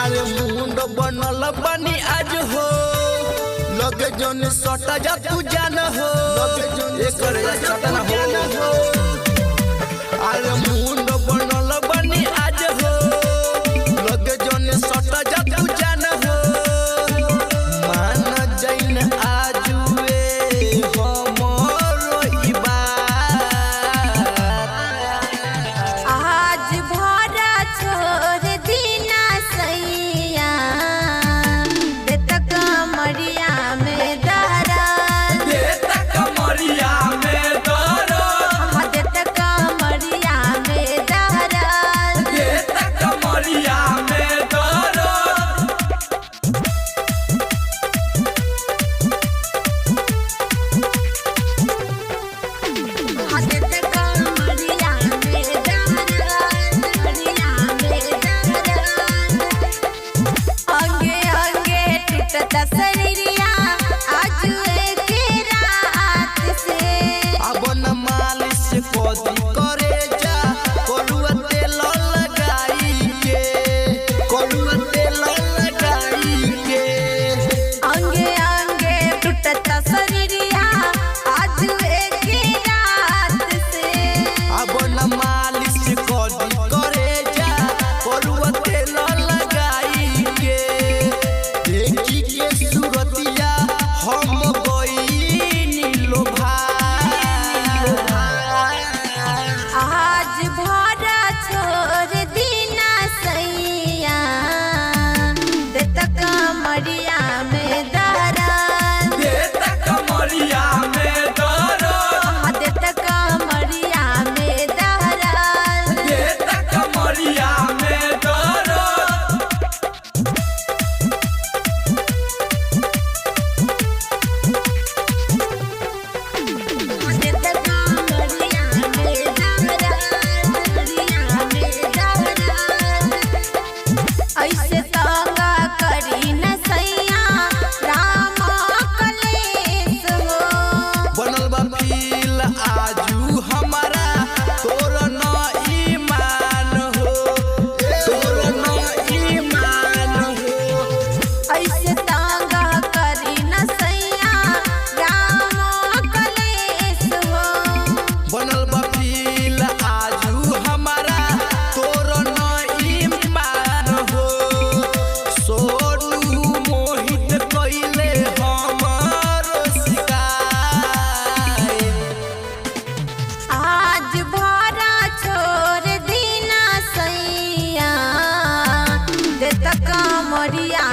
अरे मुंड बनल बनी आज हो लगे जन सटा जा तू जान हो एकर सटा ना हो अरे मुंड बनल बनी आज हो लगे जन सटा जा तू जान हो मान जाइन आजुए हमरो ई बात आज भरा छोड़ दीना सैया देता कमरिया में दरा देता कमरिया में दरा देता कमरिया में दरा देता कमरिया में दरा शरीरिया आज के रात से अब न मालिश कोदी करे जा कोलुआ तेल लगाई के अंगे अंगे टूटता शरीरिया आज के रात से अब न मालिश कोदी करे जा कोलुआ तेल लगाई के देखी के सूरतिया हम गईनी लोभाई आज भरा छोड़ दीना सैया देता कमरिया में दरा देता कमरिया में दरा देता कमरिया में दरा देता कमरिया में दरा ऐसे तंगा करी न सैया राम कलेश हो बनल बा फील आजू हमारा तोर न ईमान हो तोर न ईमान हो ऐसे तंगा करी न सैया राम कलेश हो बनल बा फील आजू हमारा तोर न ईमान हो सोनू मोहित कइले हमारो शिकायत आज भरा छोड़ दीना सैया देता कमरिया